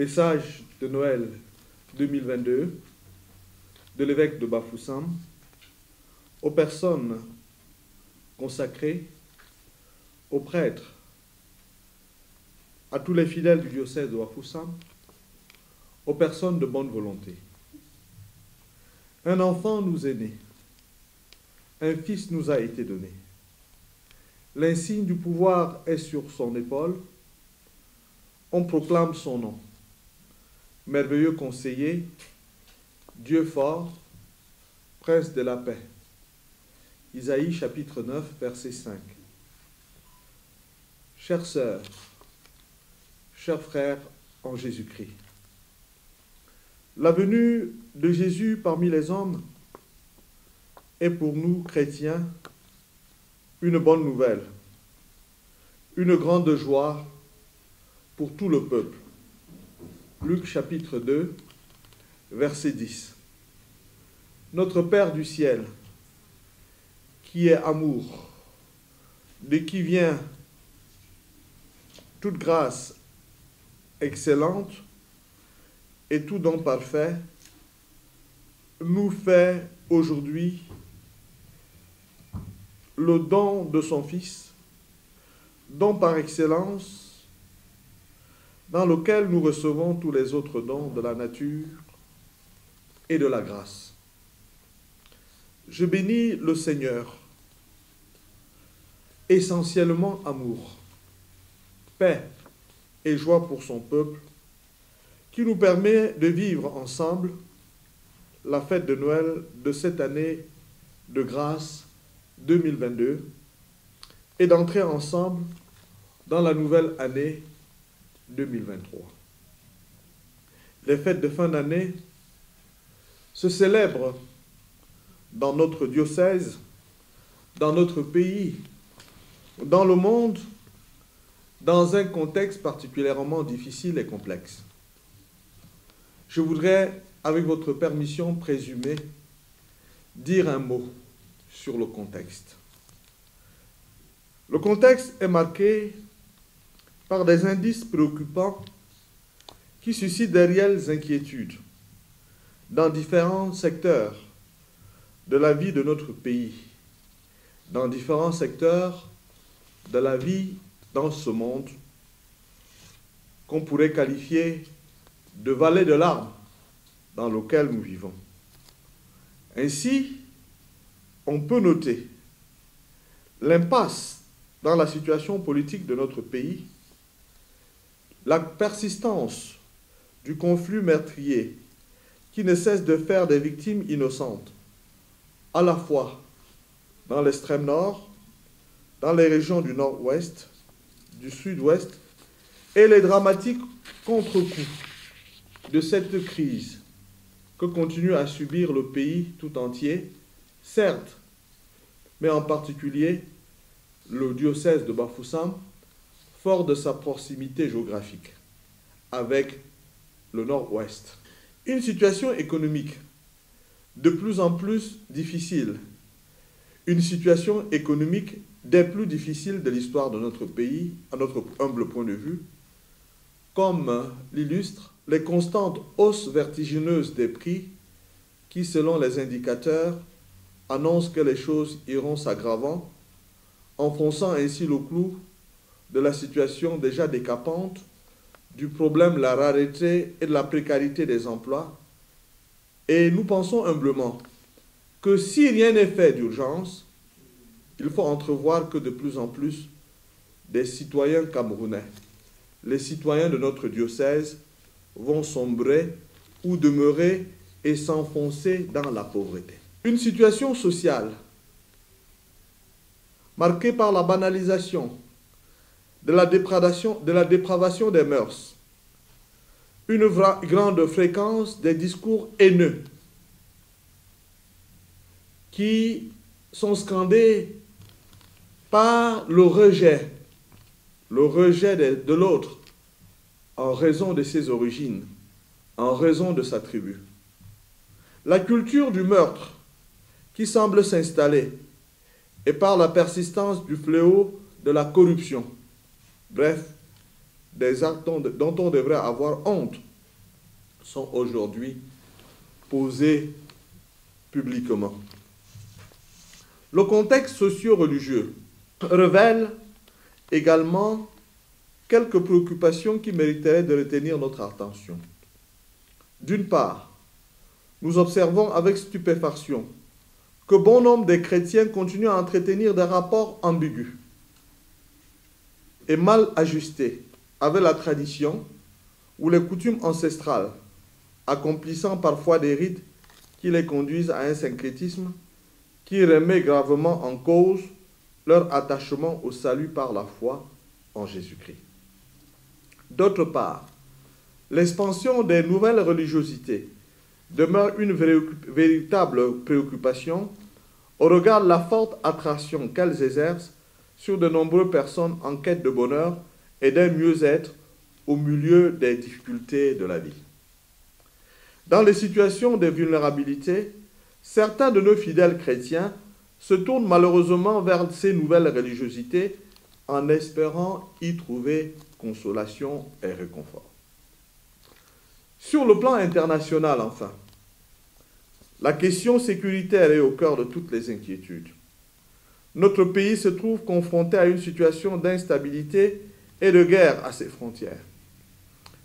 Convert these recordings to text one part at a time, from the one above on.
Message de Noël 2022 de l'évêque de Bafoussam aux personnes consacrées, aux prêtres, à tous les fidèles du diocèse de Bafoussam, aux personnes de bonne volonté. Un enfant nous est né, un fils nous a été donné. L'insigne du pouvoir est sur son épaule, on proclame son nom. Merveilleux conseiller, Dieu fort, prince de la paix. Isaïe chapitre 9, verset 5. Chères sœurs, chers frères en Jésus-Christ, la venue de Jésus parmi les hommes est pour nous, chrétiens, une bonne nouvelle, une grande joie pour tout le peuple. Luc chapitre 2, verset 10. Notre Père du ciel, qui est amour, de qui vient toute grâce excellente et tout don parfait, nous fait aujourd'hui le don de son Fils, don par excellence, dans lequel nous recevons tous les autres dons de la nature et de la grâce. Je bénis le Seigneur, essentiellement amour, paix et joie pour son peuple, qui nous permet de vivre ensemble la fête de Noël de cette année de grâce 2022 et d'entrer ensemble dans la nouvelle année 2023. Les fêtes de fin d'année se célèbrent dans notre diocèse, dans notre pays, dans le monde, dans un contexte particulièrement difficile et complexe. Je voudrais, avec votre permission présumée, dire un mot sur le contexte. Le contexte est marqué par des indices préoccupants qui suscitent de réelles inquiétudes dans différents secteurs de la vie de notre pays, dans différents secteurs de la vie dans ce monde qu'on pourrait qualifier de vallée de larmes dans lequel nous vivons. Ainsi, on peut noter l'impasse dans la situation politique de notre pays, la persistance du conflit meurtrier qui ne cesse de faire des victimes innocentes, à la fois dans l'extrême nord, dans les régions du nord-ouest, du sud-ouest, et les dramatiques contre-coups de cette crise que continue à subir le pays tout entier, certes, mais en particulier le diocèse de Bafoussam, fort de sa proximité géographique avec le nord-ouest. Une situation économique de plus en plus difficile, une situation économique des plus difficiles de l'histoire de notre pays, à notre humble point de vue, comme l'illustrent les constantes hausses vertigineuses des prix qui, selon les indicateurs, annoncent que les choses iront s'aggravant, enfonçant ainsi le clou de la situation déjà décapante, du problème de la rareté et de la précarité des emplois. Et nous pensons humblement que si rien n'est fait d'urgence, il faut entrevoir que de plus en plus des citoyens camerounais, les citoyens de notre diocèse, vont sombrer ou demeurer et s'enfoncer dans la pauvreté. Une situation sociale marquée par la banalisation, de la dépravation des mœurs, une grande fréquence des discours haineux qui sont scandés par le rejet de l'autre en raison de ses origines, en raison de sa tribu. La culture du meurtre qui semble s'installer et par la persistance du fléau de la corruption. Bref, des actes dont on devrait avoir honte sont aujourd'hui posées publiquement. Le contexte socio-religieux révèle également quelques préoccupations qui mériteraient de retenir notre attention. D'une part, nous observons avec stupéfaction que bon nombre de chrétiens continuent à entretenir des rapports ambigus et mal ajustés avec la tradition ou les coutumes ancestrales, accomplissant parfois des rites qui les conduisent à un syncrétisme qui remet gravement en cause leur attachement au salut par la foi en Jésus-Christ. D'autre part, l'expansion des nouvelles religiosités demeure une véritable préoccupation au regard de la forte attraction qu'elles exercent sur de nombreuses personnes en quête de bonheur et d'un mieux-être au milieu des difficultés de la vie. Dans les situations de vulnérabilité, certains de nos fidèles chrétiens se tournent malheureusement vers ces nouvelles religiosités en espérant y trouver consolation et réconfort. Sur le plan international, enfin, la question sécuritaire est au cœur de toutes les inquiétudes. Notre pays se trouve confronté à une situation d'instabilité et de guerre à ses frontières,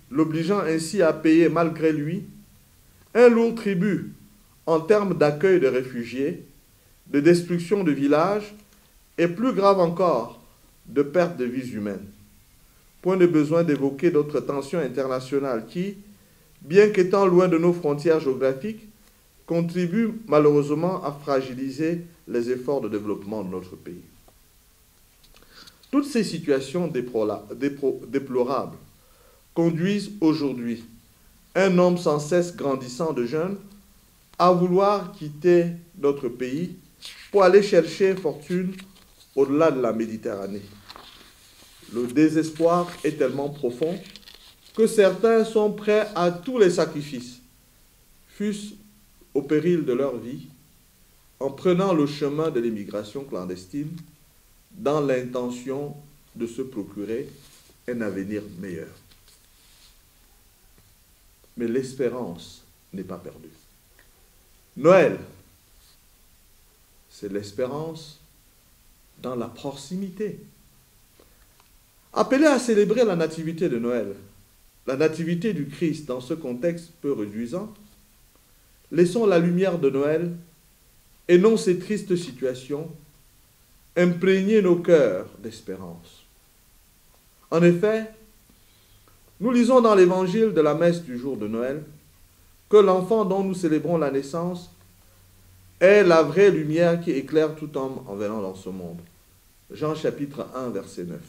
l'obligeant ainsi à payer malgré lui un lourd tribut en termes d'accueil de réfugiés, de destruction de villages et plus grave encore, de perte de vies humaines. Point de besoin d'évoquer d'autres tensions internationales qui, bien qu'étant loin de nos frontières géographiques, contribuent malheureusement à fragiliser les efforts de développement de notre pays. Toutes ces situations déplorables conduisent aujourd'hui un nombre sans cesse grandissant de jeunes à vouloir quitter notre pays pour aller chercher fortune au-delà de la Méditerranée. Le désespoir est tellement profond que certains sont prêts à tous les sacrifices, fût-ce au péril de leur vie, en prenant le chemin de l'immigration clandestine dans l'intention de se procurer un avenir meilleur. Mais l'espérance n'est pas perdue. Noël, c'est l'espérance dans la proximité. Appelé à célébrer la nativité de Noël, la nativité du Christ dans ce contexte peu réduisant, laissons la lumière de Noël et non ces tristes situations imprégner nos cœurs d'espérance. En effet, nous lisons dans l'évangile de la messe du jour de Noël que l'enfant dont nous célébrons la naissance est la vraie lumière qui éclaire tout homme en venant dans ce monde. Jean chapitre 1, verset 9.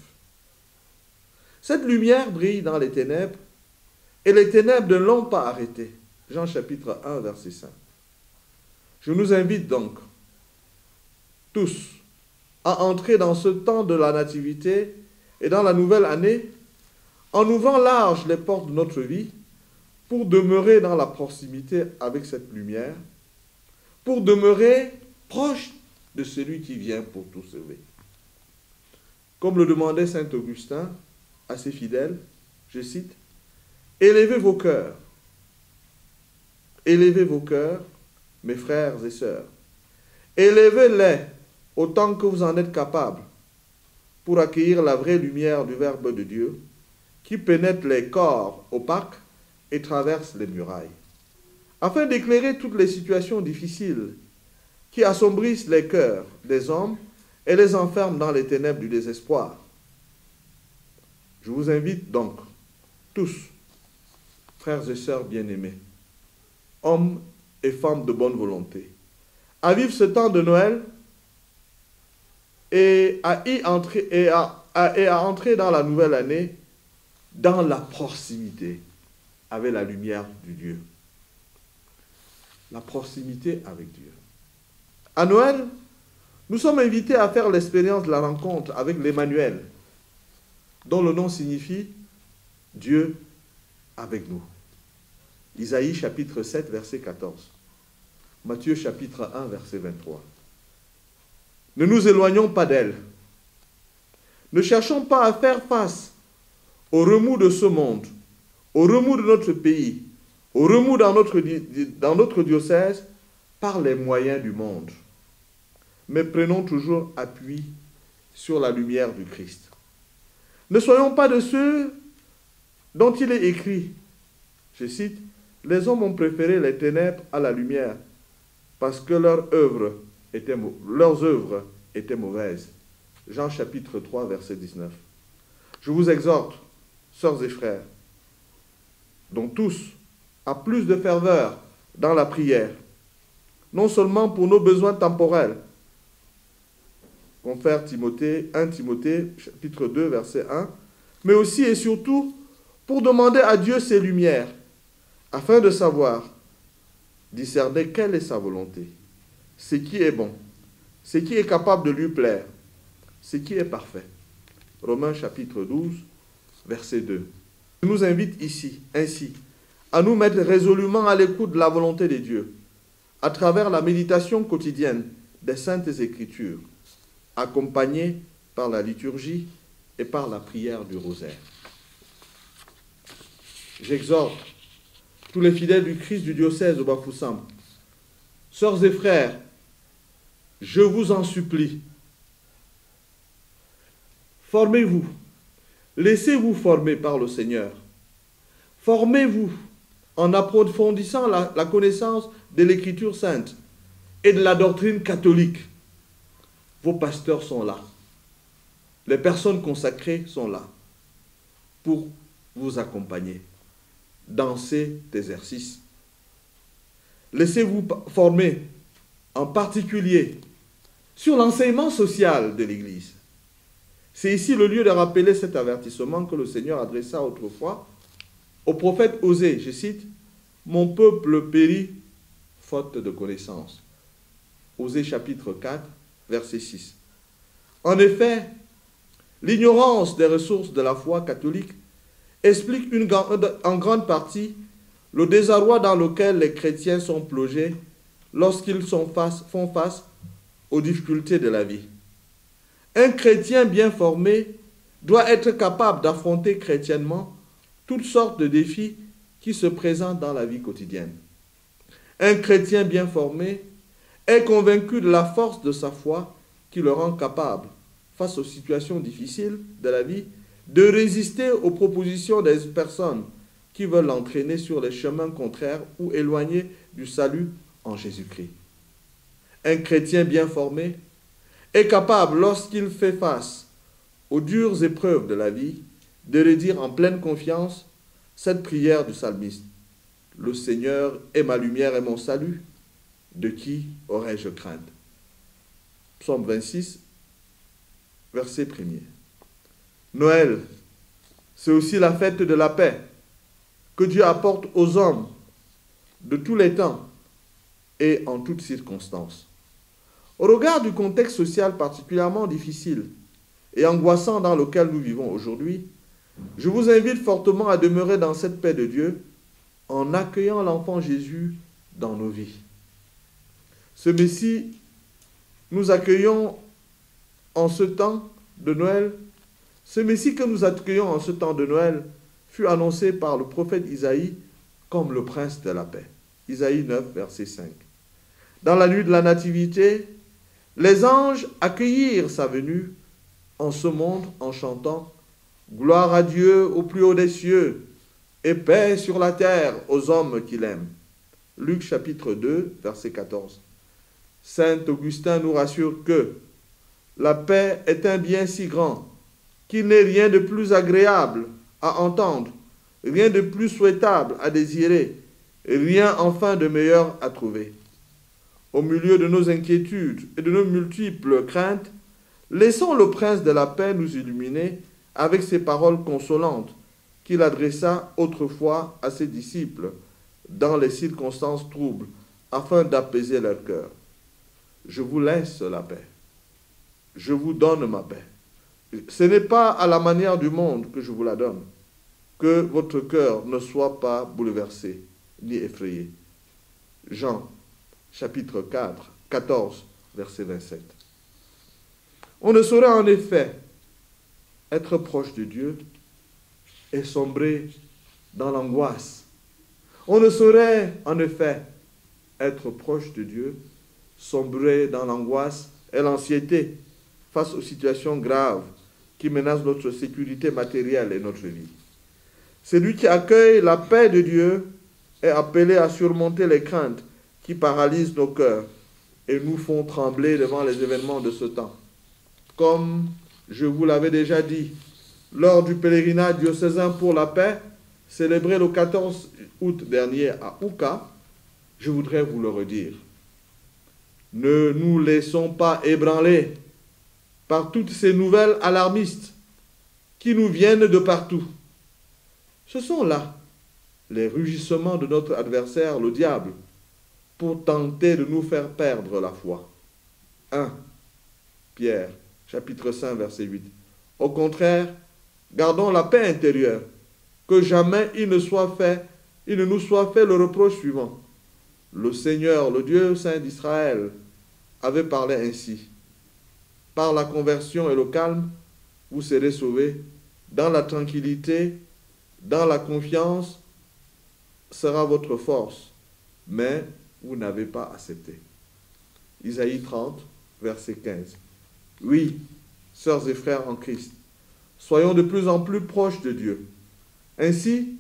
Cette lumière brille dans les ténèbres et les ténèbres ne l'ont pas arrêtée. Jean chapitre 1, verset 5. Je nous invite donc tous à entrer dans ce temps de la nativité et dans la nouvelle année en ouvrant large les portes de notre vie pour demeurer dans la proximité avec cette lumière, pour demeurer proche de celui qui vient pour tout sauver. Comme le demandait saint Augustin à ses fidèles, je cite, « Élevez vos cœurs, mes frères et sœurs, élevez-les autant que vous en êtes capables pour accueillir la vraie lumière du Verbe de Dieu qui pénètre les corps opaques et traverse les murailles, afin d'éclairer toutes les situations difficiles qui assombrissent les cœurs des hommes et les enferment dans les ténèbres du désespoir. Je vous invite donc tous, frères et sœurs bien-aimés, hommes et femmes de bonne volonté, à vivre ce temps de Noël et à entrer dans la nouvelle année dans la proximité avec la lumière du Dieu. La proximité avec Dieu. À Noël, nous sommes invités à faire l'expérience de la rencontre avec l'Emmanuel, dont le nom signifie Dieu avec nous. Isaïe chapitre 7, verset 14. Matthieu chapitre 1, verset 23. Ne nous éloignons pas d'elle. Ne cherchons pas à faire face au remous de ce monde, au remous de notre pays, au remous dans notre diocèse par les moyens du monde. Mais prenons toujours appui sur la lumière du Christ. Ne soyons pas de ceux dont il est écrit, je cite, « Les hommes ont préféré les ténèbres à la lumière, parce que leurs œuvres étaient mauvaises. » Jean chapitre 3, verset 19. Je vous exhorte, sœurs et frères, donc tous, à plus de ferveur dans la prière, non seulement pour nos besoins temporels, confère Timothée, 1 Timothée, chapitre 2, verset 1, mais aussi et surtout pour demander à Dieu ses lumières, afin de savoir discerner quelle est sa volonté, ce qui est bon, ce qui est capable de lui plaire, ce qui est parfait. Romains chapitre 12, verset 2. Il nous invite ici, ainsi, à nous mettre résolument à l'écoute de la volonté de Dieu, à travers la méditation quotidienne des Saintes Écritures, accompagnée par la liturgie et par la prière du rosaire. J'exhorte tous les fidèles du Christ du diocèse de Bafoussam, sœurs et frères, je vous en supplie, formez-vous, laissez-vous former par le Seigneur, formez-vous en approfondissant la connaissance de l'Écriture sainte et de la doctrine catholique. Vos pasteurs sont là, les personnes consacrées sont là pour vous accompagner dans cet exercice. Laissez-vous former en particulier sur l'enseignement social de l'Église. C'est ici le lieu de rappeler cet avertissement que le Seigneur adressa autrefois au prophète Osée, je cite, « Mon peuple périt faute de connaissance ». Osée chapitre 4, verset 6. En effet, l'ignorance des ressources de la foi catholique explique en grande partie le désarroi dans lequel les chrétiens sont plongés lorsqu'ils font face aux difficultés de la vie. Un chrétien bien formé doit être capable d'affronter chrétiennement toutes sortes de défis qui se présentent dans la vie quotidienne. Un chrétien bien formé est convaincu de la force de sa foi qui le rend capable, face aux situations difficiles de la vie, de résister aux propositions des personnes qui veulent l'entraîner sur les chemins contraires ou éloignés du salut en Jésus-Christ. Un chrétien bien formé est capable, lorsqu'il fait face aux dures épreuves de la vie, de redire en pleine confiance cette prière du psalmiste. « Le Seigneur est ma lumière et mon salut, de qui aurais-je crainte ?» Psaume 26, verset 1er. Noël, c'est aussi la fête de la paix que Dieu apporte aux hommes de tous les temps et en toutes circonstances. Au regard du contexte social particulièrement difficile et angoissant dans lequel nous vivons aujourd'hui, je vous invite fortement à demeurer dans cette paix de Dieu en accueillant l'enfant Jésus dans nos vies. Ce Messie, nous accueillons en ce temps de Noël. Ce Messie que nous accueillons en ce temps de Noël fut annoncé par le prophète Isaïe comme le prince de la paix. Isaïe 9, verset 5. Dans la nuit de la Nativité, les anges accueillirent sa venue en ce monde en chantant « Gloire à Dieu au plus haut des cieux et paix sur la terre aux hommes qu'il aime ». Luc chapitre 2, verset 14. Saint Augustin nous rassure que la paix est un bien si grand qu'il n'est rien de plus agréable à entendre, rien de plus souhaitable à désirer, rien enfin de meilleur à trouver. Au milieu de nos inquiétudes et de nos multiples craintes, laissons le prince de la paix nous illuminer avec ces paroles consolantes qu'il adressa autrefois à ses disciples dans les circonstances troubles, afin d'apaiser leur cœur. Je vous laisse la paix. Je vous donne ma paix. Ce n'est pas à la manière du monde que je vous la donne. Que votre cœur ne soit pas bouleversé ni effrayé. Jean, chapitre 14, verset 27. On ne saurait en effet être proche de Dieu et sombrer dans l'angoisse. On ne saurait, en effet, être proche de Dieu, sombrer dans l'angoisse et l'anxiété face aux situations graves qui menacent notre sécurité matérielle et notre vie. Celui qui accueille la paix de Dieu est appelé à surmonter les craintes qui paralysent nos cœurs et nous font trembler devant les événements de ce temps. Comme je vous l'avais déjà dit, lors du pèlerinage diocésain pour la paix, célébré le 14 août dernier à Ouka, je voudrais vous le redire. Ne nous laissons pas ébranler par toutes ces nouvelles alarmistes qui nous viennent de partout. Ce sont là les rugissements de notre adversaire, le diable, pour tenter de nous faire perdre la foi. 1 Pierre, chapitre 5, verset 8. Au contraire, gardons la paix intérieure, que jamais il ne nous soit fait le reproche suivant. Le Seigneur, le Dieu saint d'Israël, avait parlé ainsi. Par la conversion et le calme, vous serez sauvés. Dans la tranquillité, dans la confiance, sera votre force. Mais vous n'avez pas accepté. Isaïe 30, verset 15. Oui, sœurs et frères en Christ, soyons de plus en plus proches de Dieu. Ainsi,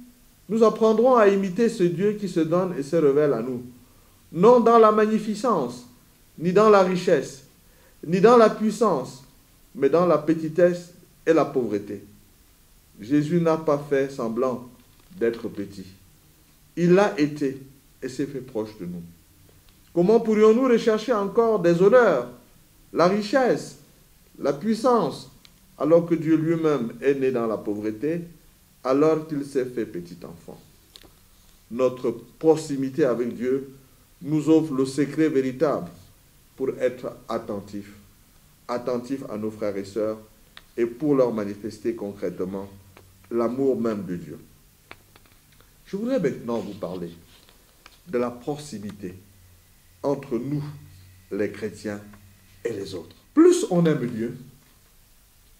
nous apprendrons à imiter ce Dieu qui se donne et se révèle à nous, non dans la magnificence, ni dans la richesse, ni dans la puissance, mais dans la petitesse et la pauvreté. Jésus n'a pas fait semblant d'être petit. Il l'a été et s'est fait proche de nous. Comment pourrions-nous rechercher encore des honneurs, la richesse, la puissance, alors que Dieu lui-même est né dans la pauvreté, alors qu'il s'est fait petit enfant? Notre proximité avec Dieu nous offre le secret véritable pour être attentifs à nos frères et sœurs et pour leur manifester concrètement l'amour même de Dieu. Je voudrais maintenant vous parler de la proximité entre nous, les chrétiens, et les autres. Plus on aime Dieu,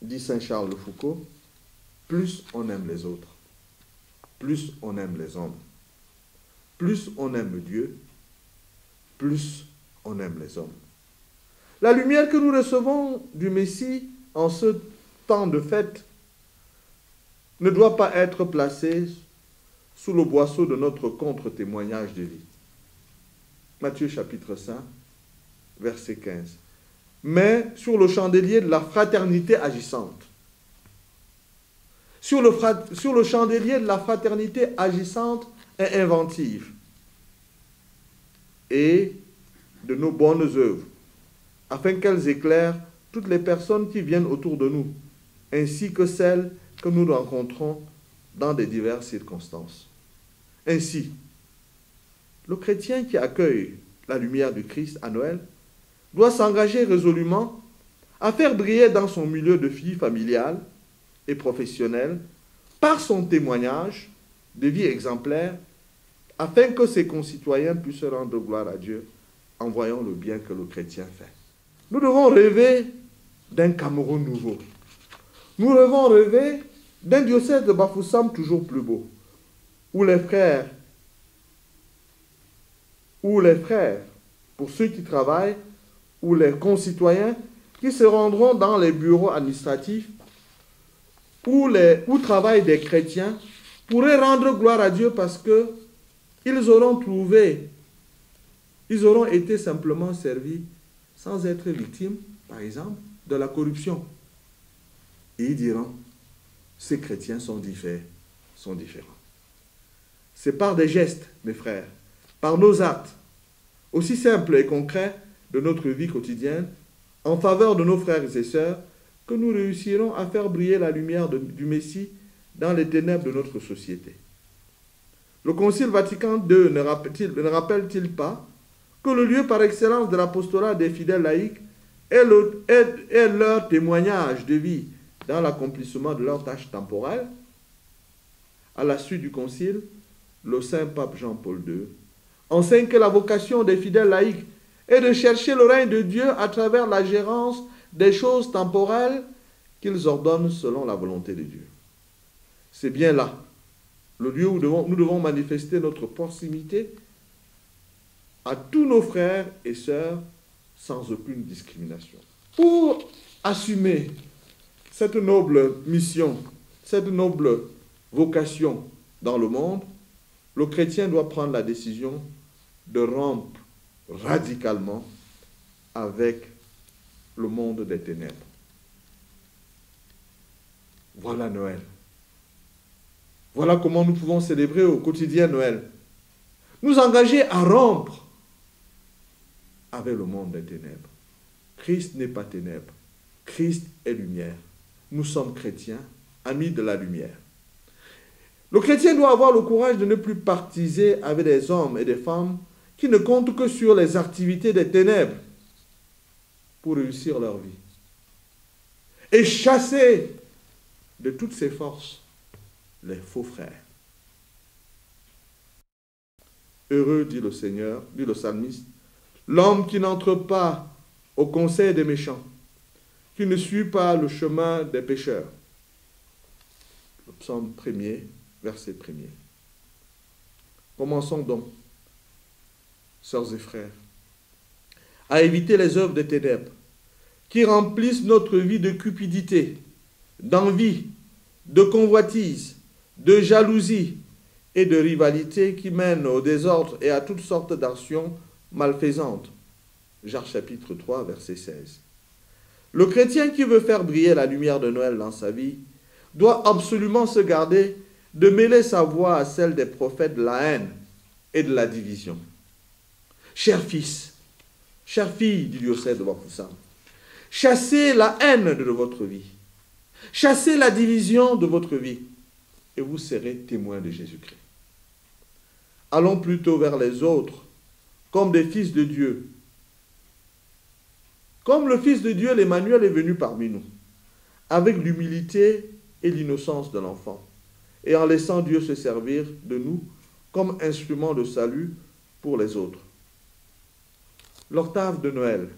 dit saint Charles de Foucault, plus on aime les autres, plus on aime les hommes. Plus on aime Dieu, plus on aime les hommes. La lumière que nous recevons du Messie en ce temps de fête ne doit pas être placée sous le boisseau de notre contre-témoignage de vie. Matthieu chapitre 5, verset 15. Mais sur le chandelier de la fraternité agissante. Sur le chandelier de la fraternité agissante et inventive. Et de nos bonnes œuvres, afin qu'elles éclairent toutes les personnes qui viennent autour de nous, ainsi que celles que nous rencontrons dans des diverses circonstances. Ainsi, le chrétien qui accueille la lumière du Christ à Noël doit s'engager résolument à faire briller dans son milieu de vie familiale et professionnelle, par son témoignage de vie exemplaire, afin que ses concitoyens puissent rendre gloire à Dieu en voyant le bien que le chrétien fait. Nous devons rêver d'un Cameroun nouveau. Nous devons rêver d'un diocèse de Bafoussam toujours plus beau, où les frères, pour ceux qui travaillent, ou les concitoyens qui se rendront dans les bureaux administratifs, où travaillent des chrétiens, pourraient rendre gloire à Dieu parce que ils auront été simplement servis sans être victimes, par exemple, de la corruption. Et ils diront, ces chrétiens sont différents. C'est par des gestes, mes frères, par nos actes, aussi simples et concrets de notre vie quotidienne, en faveur de nos frères et sœurs, que nous réussirons à faire briller la lumière du Messie dans les ténèbres de notre société. Le Concile Vatican II ne rappelle-t-il pas que le lieu par excellence de l'apostolat des fidèles laïcs est leur témoignage de vie dans l'accomplissement de leurs tâches temporelles? À la suite du Concile, le Saint Pape Jean-Paul II enseigne que la vocation des fidèles laïcs est de chercher le règne de Dieu à travers la gérance des choses temporelles qu'ils ordonnent selon la volonté de Dieu. C'est bien là le lieu où nous devons manifester notre proximité à tous nos frères et sœurs sans aucune discrimination. Pour assumer cette noble mission, cette noble vocation dans le monde, le chrétien doit prendre la décision de rompre radicalement avec le monde des ténèbres. Voilà Noël. Voilà comment nous pouvons célébrer au quotidien Noël. Nous engager à rompre avec le monde des ténèbres. Christ n'est pas ténèbres. Christ est lumière. Nous sommes chrétiens, amis de la lumière. Le chrétien doit avoir le courage de ne plus partiser avec des hommes et des femmes qui ne comptent que sur les activités des ténèbres pour réussir leur vie. Et chasser de toutes ses forces les faux frères. Heureux, dit le Seigneur, dit le psalmiste, l'homme qui n'entre pas au conseil des méchants, qui ne suit pas le chemin des pécheurs. Le psaume 1er, verset 1er. Commençons donc, sœurs et frères, à éviter les œuvres des ténèbres qui remplissent notre vie de cupidité, d'envie, de convoitise, de jalousie et de rivalité qui mènent au désordre et à toutes sortes d'actions malfaisantes. Jacques chapitre 3, verset 16. Le chrétien qui veut faire briller la lumière de Noël dans sa vie doit absolument se garder de mêler sa voix à celle des prophètes de la haine et de la division. Chers fils, chères filles du diocèse de Bafoussam, chassez la haine de votre vie, chassez la division de votre vie, et vous serez témoins de Jésus-Christ. Allons plutôt vers les autres, comme des fils de Dieu. Comme le Fils de Dieu, l'Emmanuel, est venu parmi nous, avec l'humilité et l'innocence de l'enfant, et en laissant Dieu se servir de nous comme instrument de salut pour les autres. L'octave de Noël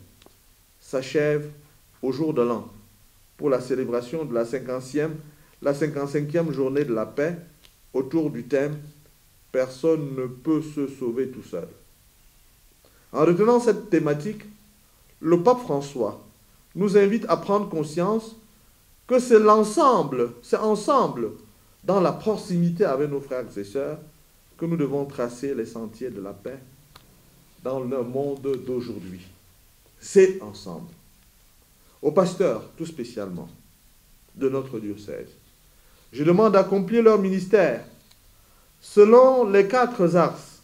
s'achève au jour de l'an pour la célébration de la 55e journée de la paix autour du thème « Personne ne peut se sauver tout seul ». En retenant cette thématique, le pape François nous invite à prendre conscience que c'est ensemble, dans la proximité avec nos frères et sœurs, que nous devons tracer les sentiers de la paix dans le monde d'aujourd'hui. C'est ensemble. Aux pasteurs, tout spécialement, de notre diocèse, je demande d'accomplir leur ministère selon les 4 axes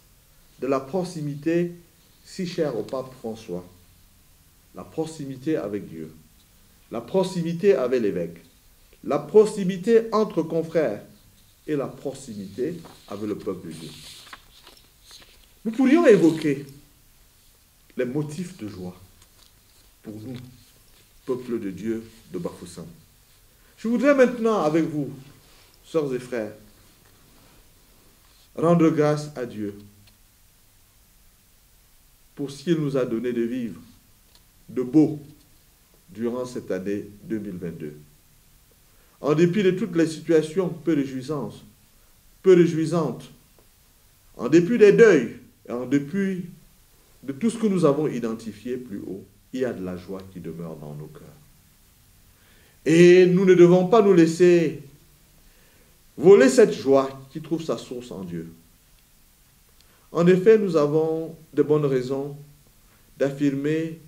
de la proximité si chère au pape François. La proximité avec Dieu, la proximité avec l'évêque, la proximité entre confrères et la proximité avec le peuple de Dieu. Nous pourrions évoquer les motifs de joie pour nous, peuple de Dieu de Bafoussam. Je voudrais maintenant avec vous, sœurs et frères, rendre grâce à Dieu pour ce qu'il nous a donné de vivre de beau durant cette année 2022. En dépit de toutes les situations peu réjouissantes, en dépit des deuils, et en dépit de tout ce que nous avons identifié plus haut, il y a de la joie qui demeure dans nos cœurs. Et nous ne devons pas nous laisser voler cette joie qui trouve sa source en Dieu. En effet, nous avons de bonnes raisons d'affirmer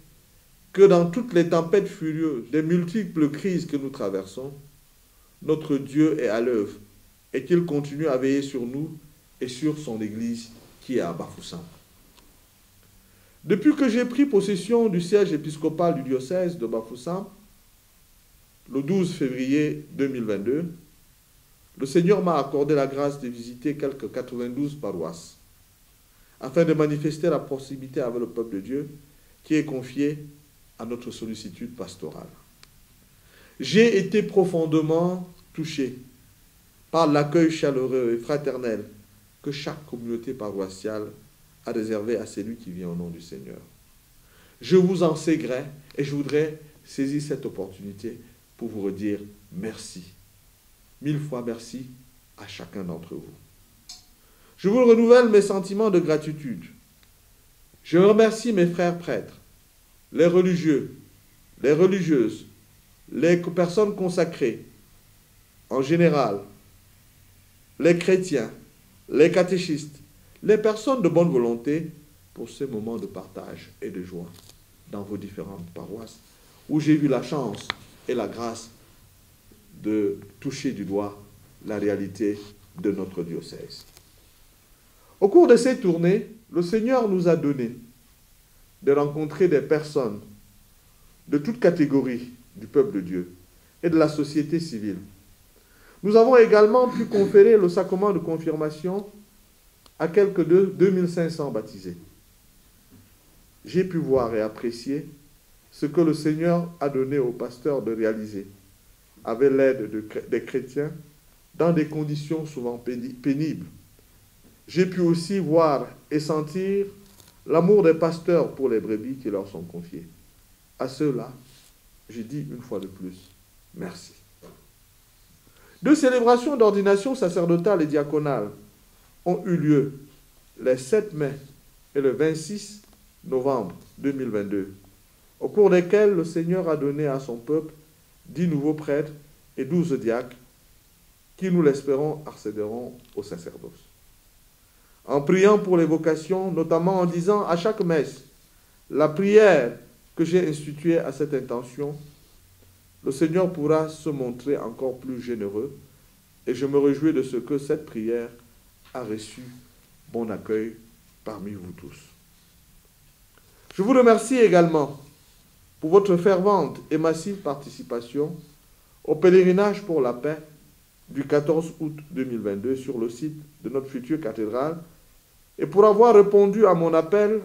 que dans toutes les tempêtes furieuses, des multiples crises que nous traversons, notre Dieu est à l'œuvre et qu'il continue à veiller sur nous et sur son Église qui est à Bafoussam. Depuis que j'ai pris possession du siège épiscopal du diocèse de Bafoussam, le 12 février 2022, le Seigneur m'a accordé la grâce de visiter quelques 92 paroisses afin de manifester la proximité avec le peuple de Dieu qui est confié à notre sollicitude pastorale. J'ai été profondément touché par l'accueil chaleureux et fraternel que chaque communauté paroissiale a réservé à celui qui vient au nom du Seigneur. Je vous en sais gré et je voudrais saisir cette opportunité pour vous redire merci. 1000 fois merci à chacun d'entre vous. Je vous renouvelle mes sentiments de gratitude. Je remercie mes frères prêtres, les religieux, les religieuses, les personnes consacrées, en général, les chrétiens, les catéchistes, les personnes de bonne volonté pour ces moments de partage et de joie dans vos différentes paroisses, où j'ai eu la chance et la grâce de toucher du doigt la réalité de notre diocèse. Au cours de ces tournées, le Seigneur nous a donné de rencontrer des personnes de toutes catégories du peuple de Dieu et de la société civile. Nous avons également pu conférer le sacrement de confirmation à quelques de 2500 baptisés. J'ai pu voir et apprécier ce que le Seigneur a donné aux pasteurs de réaliser, avec l'aide des chrétiens, dans des conditions souvent pénibles. J'ai pu aussi voir et sentir l'amour des pasteurs pour les brebis qui leur sont confiées. À ceux-là, je dis une fois de plus, merci. Deux célébrations d'ordination sacerdotale et diaconale ont eu lieu les 7 mai et le 26 novembre 2022, au cours desquels le Seigneur a donné à son peuple 10 nouveaux prêtres et 12 diacres qui, nous l'espérons, accéderont au sacerdoce. En priant pour les vocations, notamment en disant à chaque messe la prière que j'ai instituée à cette intention, le Seigneur pourra se montrer encore plus généreux et je me réjouis de ce que cette prière a reçu bon accueil parmi vous tous. Je vous remercie également pour votre fervente et massive participation au pèlerinage pour la paix du 14 août 2022 sur le site de notre future cathédrale et pour avoir répondu à mon appel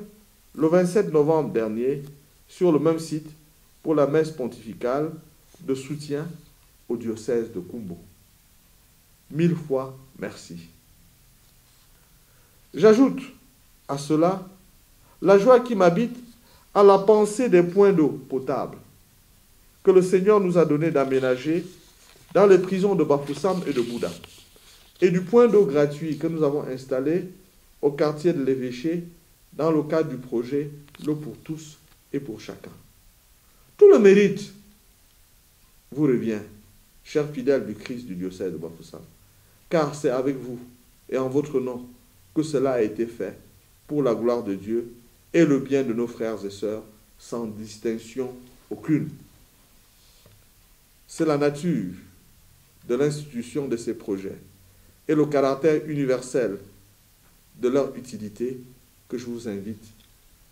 le 27 novembre dernier sur le même site pour la messe pontificale de soutien au diocèse de Kumbo. 1000 fois merci. J'ajoute à cela la joie qui m'habite à la pensée des points d'eau potable que le Seigneur nous a donné d'aménager dans les prisons de Bafoussam et de Bouddha, et du point d'eau gratuit que nous avons installé au quartier de l'Évêché dans le cadre du projet L'eau pour tous et pour chacun. Tout le mérite vous revient, chers fidèles du Christ du diocèse de Bafoussam, car c'est avec vous et en votre nom que cela a été fait pour la gloire de Dieu et le bien de nos frères et sœurs sans distinction aucune. C'est la nature de l'institution de ces projets et le caractère universel de leur utilité que je vous invite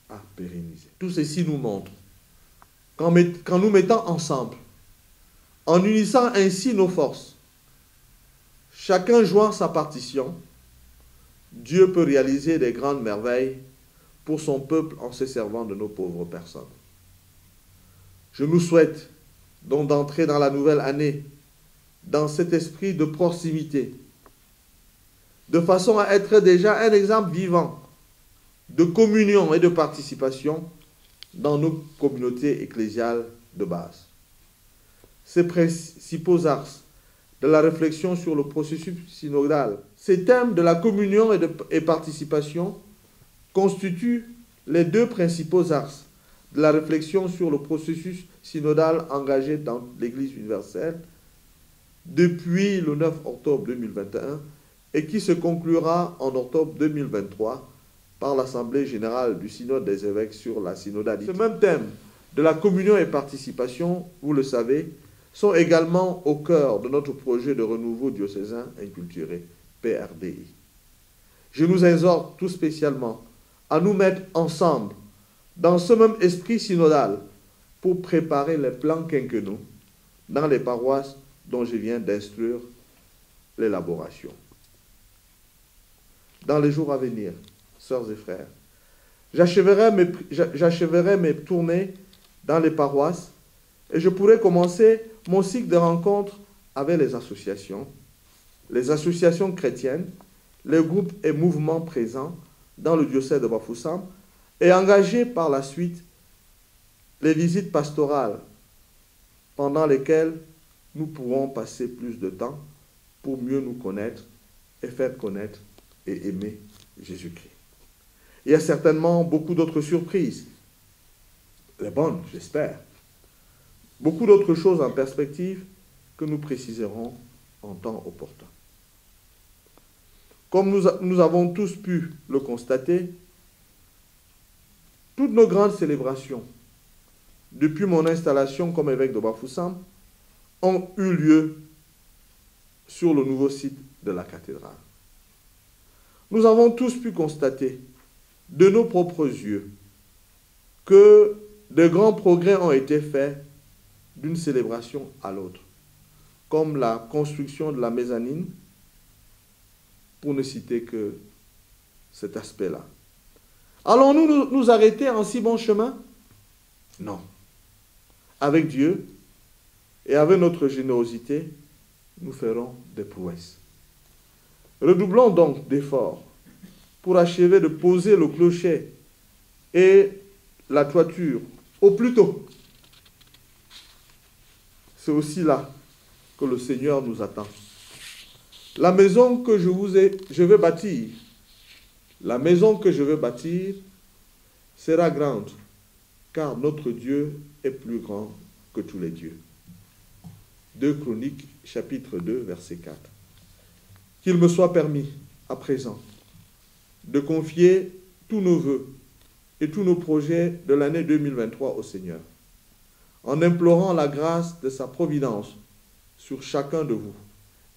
à pérenniser. Tout ceci nous montre qu'en nous mettant ensemble, en unissant ainsi nos forces, chacun jouant sa partition, Dieu peut réaliser des grandes merveilles pour son peuple en se servant de nos pauvres personnes. Je nous souhaite donc d'entrer dans la nouvelle année dans cet esprit de proximité, de façon à être déjà un exemple vivant de communion et de participation dans nos communautés ecclésiales de base. Ces principaux axes de la réflexion sur le processus synodal, ces thèmes de la communion et participation constituent les deux principaux axes de la réflexion sur le processus synodal engagé dans l'Église universelle depuis le 9 octobre 2021 et qui se conclura en octobre 2023 par l'Assemblée générale du Synode des évêques sur la synodalité. Ce même thème de la communion et participation, vous le savez, sont également au cœur de notre projet de renouveau diocésain inculturé, PRDI. Je nous exhorte tout spécialement à nous mettre ensemble dans ce même esprit synodal pour préparer les plans quinquennaux dans les paroisses dont je viens d'instruire l'élaboration. Dans les jours à venir, sœurs et frères, j'achèverai mes tournées dans les paroisses et je pourrai commencer mon cycle de rencontres avec les associations chrétiennes, les groupes et mouvements présents dans le diocèse de Bafoussam et engager par la suite les visites pastorales pendant lesquelles nous pourrons passer plus de temps pour mieux nous connaître et faire connaître et aimer Jésus-Christ. Il y a certainement beaucoup d'autres surprises, les bonnes, j'espère. Beaucoup d'autres choses en perspective que nous préciserons en temps opportun. Comme nous avons tous pu le constater, toutes nos grandes célébrations, depuis mon installation comme évêque de Bafoussam, ont eu lieu sur le nouveau site de la cathédrale. Nous avons tous pu constater de nos propres yeux que de grands progrès ont été faits d'une célébration à l'autre, comme la construction de la mezzanine, pour ne citer que cet aspect-là. Allons-nous nous arrêter en si bon chemin? Non. Avec Dieu et avec notre générosité, nous ferons des prouesses. Redoublons donc d'efforts pour achever de poser le clocher et la toiture au plus tôt. C'est aussi là que le Seigneur nous attend. La maison que je vais bâtir, la maison que je veux bâtir sera grande, car notre Dieu est plus grand que tous les dieux. 2 Chroniques, chapitre 2, verset 4. Qu'il me soit permis, à présent, de confier tous nos vœux et tous nos projets de l'année 2023 au Seigneur, en implorant la grâce de sa providence sur chacun de vous,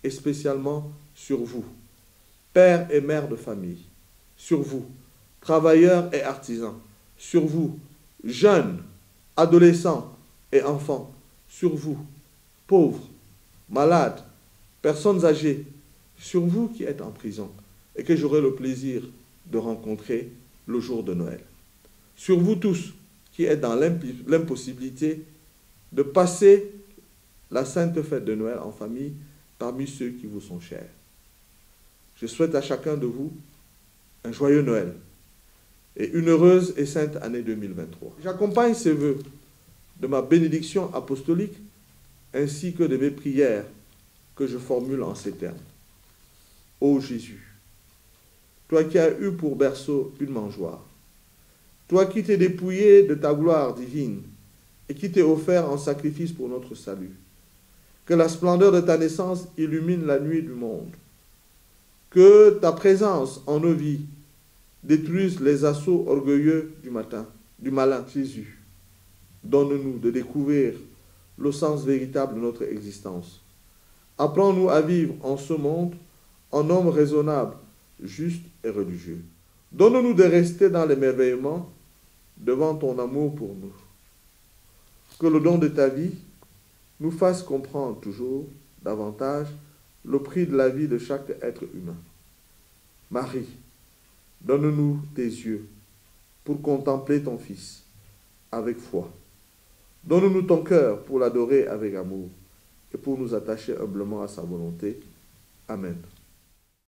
et spécialement sur vous, pères et mères de famille, sur vous, travailleurs et artisans, sur vous, jeunes, adolescents et enfants, sur vous, pauvres, malades, personnes âgées, sur vous qui êtes en prison et que j'aurai le plaisir de rencontrer le jour de Noël. Sur vous tous qui êtes dans l'impossibilité de passer la sainte fête de Noël en famille parmi ceux qui vous sont chers. Je souhaite à chacun de vous un joyeux Noël et une heureuse et sainte année 2023. J'accompagne ces vœux de ma bénédiction apostolique ainsi que de mes prières que je formule en ces termes. Ô Jésus, toi qui as eu pour berceau une mangeoire, toi qui t'es dépouillé de ta gloire divine et qui t'es offert en sacrifice pour notre salut, que la splendeur de ta naissance illumine la nuit du monde, que ta présence en nos vies détruise les assauts orgueilleux du malin. Jésus, donne-nous de découvrir le sens véritable de notre existence. Apprends-nous à vivre en ce monde en homme raisonnable, juste et religieux. Donne-nous de rester dans l'émerveillement devant ton amour pour nous. Que le don de ta vie nous fasse comprendre toujours davantage le prix de la vie de chaque être humain. Marie, donne-nous tes yeux pour contempler ton Fils avec foi. Donne-nous ton cœur pour l'adorer avec amour et pour nous attacher humblement à sa volonté. Amen.